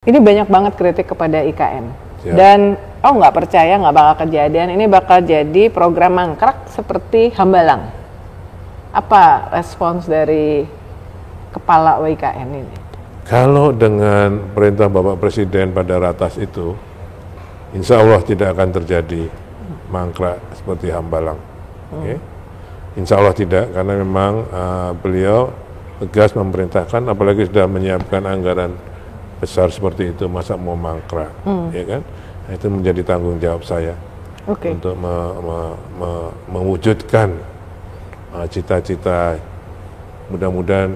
Ini banyak banget kritik kepada IKN. Siap. Dan nggak percaya nggak bakal kejadian. Ini bakal jadi program mangkrak seperti Hambalang. Apa respons dari kepala WIKN ini? Kalau dengan perintah Bapak Presiden pada ratas itu, insya Allah tidak akan terjadi mangkrak seperti Hambalang. Okay? Insya Allah tidak, karena memang beliau tegas memerintahkan, apalagi sudah menyiapkan anggaran besar seperti itu, masa mau mangkrak, ya kan? Nah, itu menjadi tanggung jawab saya untuk mewujudkan cita-cita. Mudah-mudahan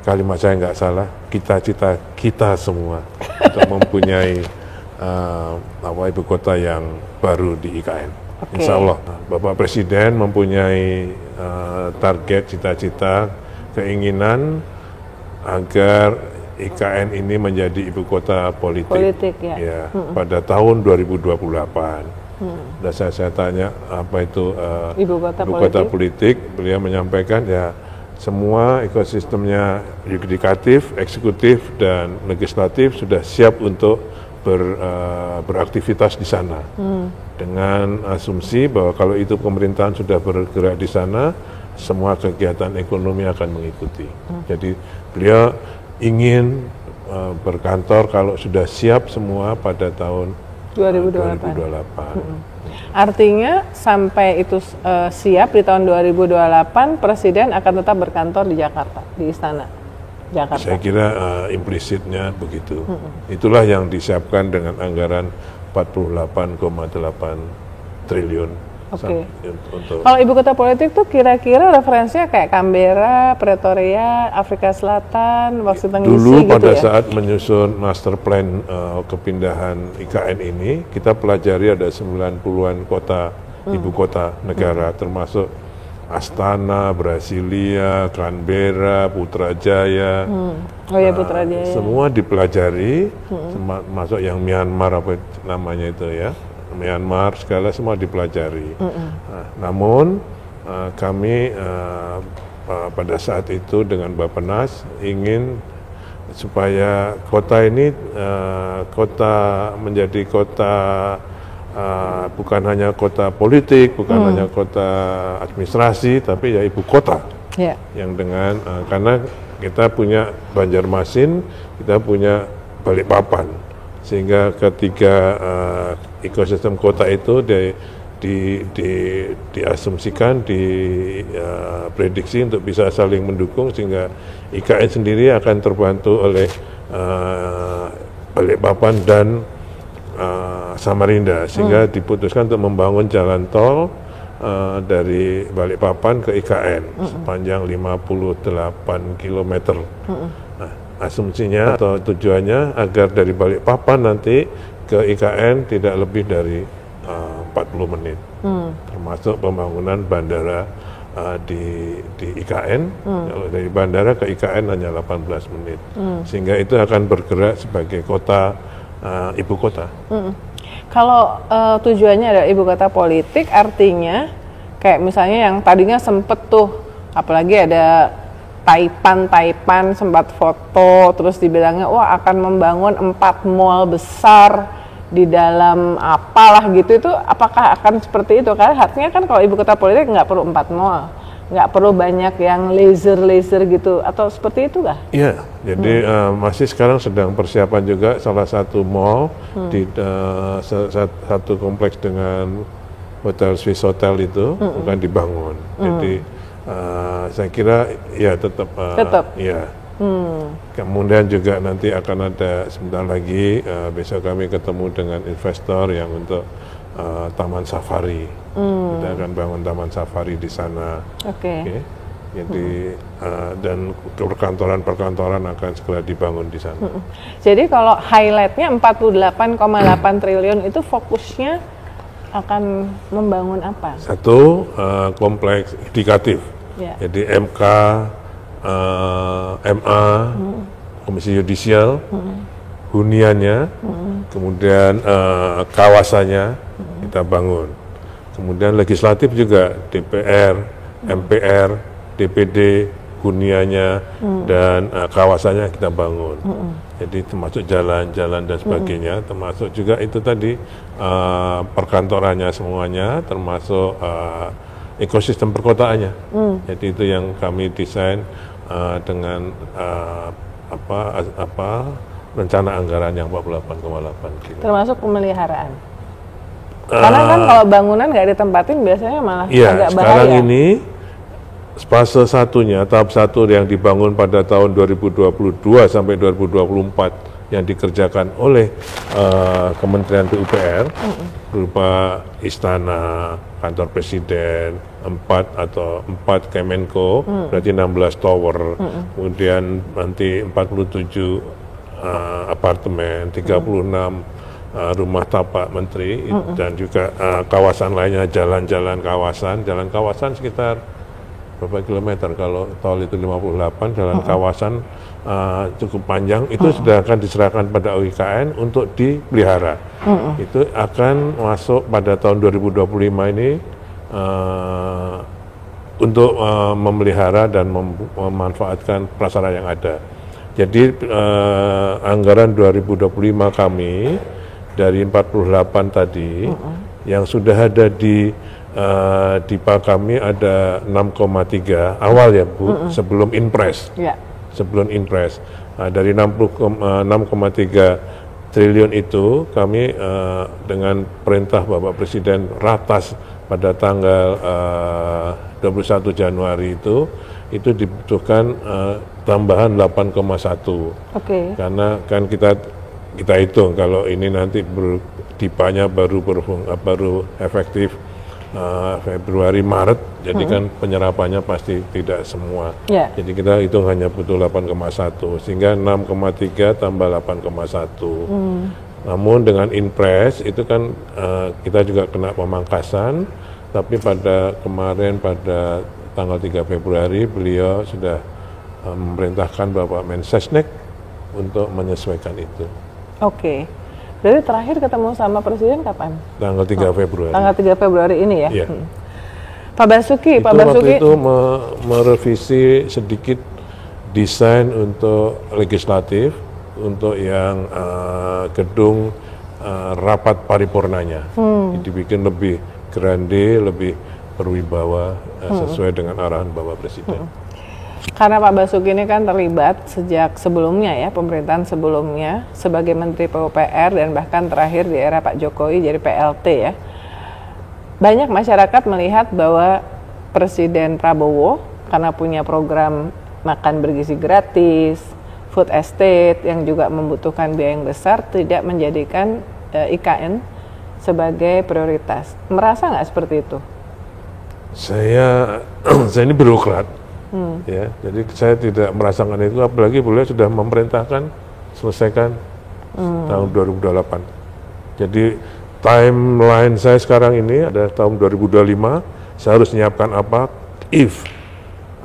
kalimat saya nggak salah, cita-cita kita semua untuk mempunyai ibu kota yang baru di IKN. Insya Allah, Bapak Presiden mempunyai target, cita-cita, keinginan agar IKN ini menjadi ibu kota politik ya. Pada tahun 2028. Dan saya tanya apa itu ibu kota politik, beliau menyampaikan ya semua ekosistemnya yudikatif, eksekutif dan legislatif sudah siap untuk beraktivitas di sana. Dengan asumsi bahwa kalau itu pemerintahan sudah bergerak di sana, semua kegiatan ekonomi akan mengikuti. Jadi beliau ingin berkantor kalau sudah siap semua pada tahun 2028. Artinya sampai itu siap di tahun 2028, Presiden akan tetap berkantor di Jakarta, di Istana Jakarta. Saya kira implisitnya begitu. Itulah yang disiapkan dengan anggaran 48,8 triliun. Kalau ibu kota politik tuh kira-kira referensinya kayak Canberra, Pretoria, Afrika Selatan, Washington DC dulu gitu pada ya? saat menyusun master plan kepindahan IKN ini, kita pelajari ada 90-an kota, ibu kota negara, termasuk Astana, Brasilia, Canberra, Putrajaya. Putrajaya. Semua dipelajari, termasuk yang Myanmar apa namanya itu ya. Myanmar, segala semua dipelajari. Namun kami pada saat itu dengan Bappenas ingin supaya kota ini menjadi kota bukan hanya kota politik, bukan hanya kota administrasi, tapi ya ibu kota. Yang dengan karena kita punya Banjarmasin, kita punya Balikpapan. Sehingga ketiga ekosistem kota itu diasumsikan, diprediksi untuk bisa saling mendukung, sehingga IKN sendiri akan terbantu oleh Balikpapan dan Samarinda, sehingga diputuskan untuk membangun jalan tol dari Balikpapan ke IKN sepanjang 58 km. Asumsinya atau tujuannya agar dari Balikpapan nanti ke IKN tidak lebih dari 40 menit, termasuk pembangunan bandara di IKN. Kalau dari bandara ke IKN hanya 18 menit, sehingga itu akan bergerak sebagai kota ibu kota. Kalau tujuannya adalah ibu kota politik, artinya kayak misalnya yang tadinya sempet tuh, apalagi ada Taipan sempat foto, terus dibilangnya wah akan membangun 4 mall besar di dalam apalah gitu, itu apakah akan seperti itu? Karena artinya kan kalau ibu kota politik nggak perlu 4 mall, nggak perlu banyak yang laser gitu, atau seperti itu kah? Iya, jadi masih sekarang sedang persiapan juga salah satu mall di satu kompleks dengan Hotel Swiss Hotel itu bukan dibangun. Jadi saya kira ya tetap. Ya. Kemudian juga nanti akan ada sebentar lagi besok kami ketemu dengan investor yang untuk taman safari. Kita akan bangun taman safari di sana. Okay. Jadi dan perkantoran akan segera dibangun di sana. Jadi kalau highlightnya 48,8 triliun itu fokusnya akan membangun apa? Satu, kompleks yudikatif. Jadi MK, MA, Komisi Yudisial, huniannya, kemudian kawasannya kita bangun. Kemudian legislatif juga, DPR, MPR, DPD, huniannya, dan kawasannya kita bangun. Jadi termasuk jalan-jalan dan sebagainya, termasuk juga itu tadi perkantorannya semuanya, termasuk ekosistem perkotaannya. Jadi itu yang kami desain dengan rencana anggaran yang 48,8 kilo. Termasuk pemeliharaan. Karena kan kalau bangunan nggak ditempatin biasanya malah agak bahaya. Sekarang ini fase satunya, tahap 1 yang dibangun pada tahun 2022 sampai 2024 yang dikerjakan oleh Kementerian PUPR berupa istana, kantor presiden, 4 Kemenko, berarti 16 tower, kemudian nanti 47 apartemen, 36 rumah tapak menteri, dan juga kawasan lainnya, jalan kawasan sekitar berapa kilometer, kalau tol itu 58, jalan kawasan cukup panjang, itu sudah akan diserahkan pada UIKN untuk dipelihara. Itu akan masuk pada tahun 2025 ini untuk memelihara dan memanfaatkan prasarana yang ada. Jadi anggaran 2025 kami dari 48 tadi yang sudah ada di DIPA kami ada 6,3 awal ya Bu, sebelum Inpres. Sebelum Inpres. Dari 6,3 triliun itu kami dengan perintah Bapak Presiden ratas pada tanggal 21 Januari itu dibutuhkan tambahan 8,1. Karena kan kita hitung kalau ini nanti DIPA-nya baru efektif Februari Maret, jadi kan penyerapannya pasti tidak semua. Jadi kita hitung hanya butuh 8,1, sehingga 6,3 tambah 8,1. Namun dengan Inpres itu kan kita juga kena pemangkasan, tapi pada kemarin pada tanggal 3 Februari beliau sudah memerintahkan Bapak Mensesnek untuk menyesuaikan itu. Berarti terakhir ketemu sama Presiden kapan? Tanggal 3 Februari. Tanggal 3 Februari ini ya? Iya. Pak Basuki, waktu itu merevisi sedikit desain untuk legislatif, untuk yang gedung rapat paripurnanya. Dibikin lebih grande, lebih berwibawa, sesuai dengan arahan Bapak Presiden. Karena Pak Basuki ini kan terlibat sejak sebelumnya ya, pemerintahan sebelumnya sebagai Menteri PUPR dan bahkan terakhir di era Pak Jokowi jadi PLT ya. Banyak masyarakat melihat bahwa Presiden Prabowo karena punya program makan bergizi gratis, food estate yang juga membutuhkan biaya yang besar, tidak menjadikan IKN sebagai prioritas. Merasa nggak seperti itu? Saya ini birokrat. Ya, jadi saya tidak merasakan itu, apalagi beliau sudah memerintahkan selesaikan tahun 2028. Jadi timeline saya sekarang ini ada tahun 2025, saya harus menyiapkan apa if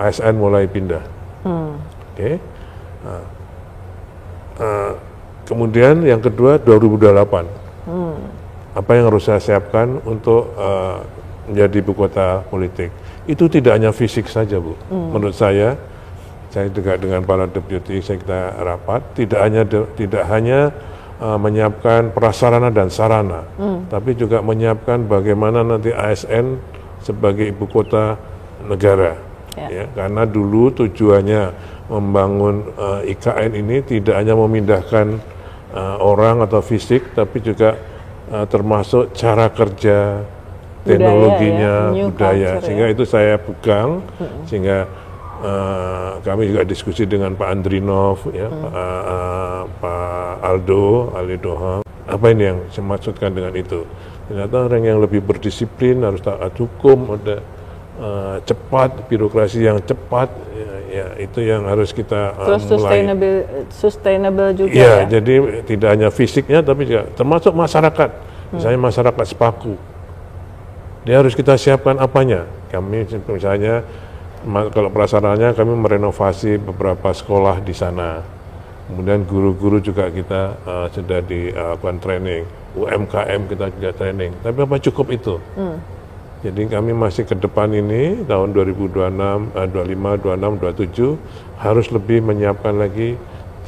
ASN mulai pindah. Kemudian yang kedua 2028, apa yang harus saya siapkan untuk menjadi ibu kota politik. Itu tidak hanya fisik saja Bu. Menurut saya juga dengan para deputi saya kita rapat, tidak hanya menyiapkan prasarana dan sarana, tapi juga menyiapkan bagaimana nanti ASN sebagai ibu kota negara. Ya, karena dulu tujuannya membangun IKN ini tidak hanya memindahkan orang atau fisik, tapi juga termasuk cara kerja, teknologinya, budaya, sehingga itu saya pegang, sehingga kami juga diskusi dengan Pak Andrinov, ya, Pak Aldo Doham, apa ini yang saya maksudkan dengan itu. Ternyata orang yang lebih berdisiplin, harus taat hukum, ada cepat, birokrasi yang cepat, ya itu yang harus kita mulai. Sustainable juga ya. Jadi tidak hanya fisiknya, tapi juga termasuk masyarakat, misalnya masyarakat Sepaku. Dia harus kita siapkan apanya. Kami misalnya kalau prasarananya kami merenovasi beberapa sekolah di sana. Kemudian guru-guru juga kita sudah dilakukan training. UMKM kita juga training. Tapi apa cukup itu? Jadi kami masih ke depan ini tahun 2026, 25, 26, 27 harus lebih menyiapkan lagi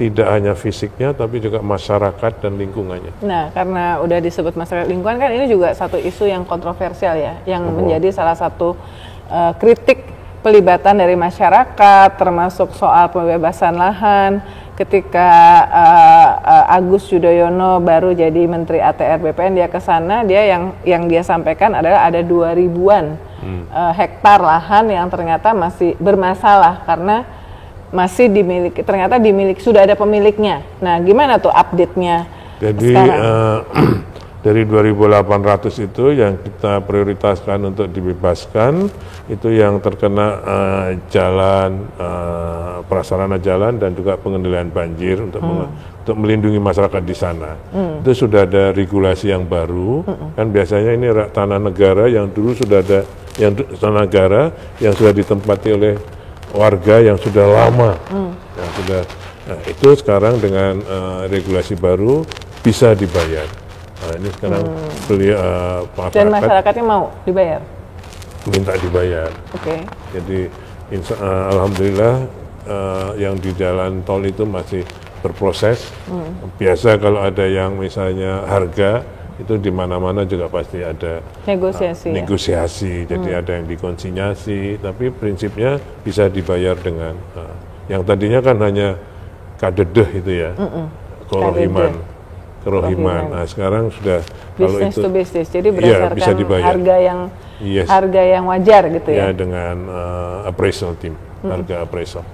tidak hanya fisiknya tapi juga masyarakat dan lingkungannya. Nah, karena udah disebut masyarakat lingkungan kan ini juga satu isu yang kontroversial ya, yang menjadi salah satu kritik pelibatan dari masyarakat, termasuk soal pembebasan lahan. Ketika Agus Yudhoyono baru jadi Menteri ATR BPN, dia ke sana, dia yang dia sampaikan adalah ada 2.000-an hektar lahan yang ternyata masih bermasalah karena masih dimiliki, ternyata sudah ada pemiliknya. Nah, gimana tuh update-nya? Jadi dari 2.800 itu yang kita prioritaskan untuk dibebaskan itu yang terkena jalan, prasarana jalan dan juga pengendalian banjir untuk melindungi masyarakat di sana. Itu sudah ada regulasi yang baru. Kan biasanya ini tanah negara yang dulu sudah ada, yang tanah negara yang sudah ditempati oleh warga yang sudah lama, yang sudah, nah itu sekarang dengan regulasi baru bisa dibayar. Nah ini sekarang dan masyarakatnya mau dibayar? Minta dibayar. Jadi alhamdulillah yang di jalan tol itu masih berproses. Biasa kalau ada yang misalnya harga itu di mana-mana juga pasti ada negosiasi. Jadi ada yang dikonsinyasi, tapi prinsipnya bisa dibayar dengan yang tadinya kan hanya kadedeh itu ya, kerohiman. Nah sekarang sudah business to business, jadi berdasarkan bisa dibayar. harga yang wajar gitu ya. Ya dengan appraisal team, harga appraisal.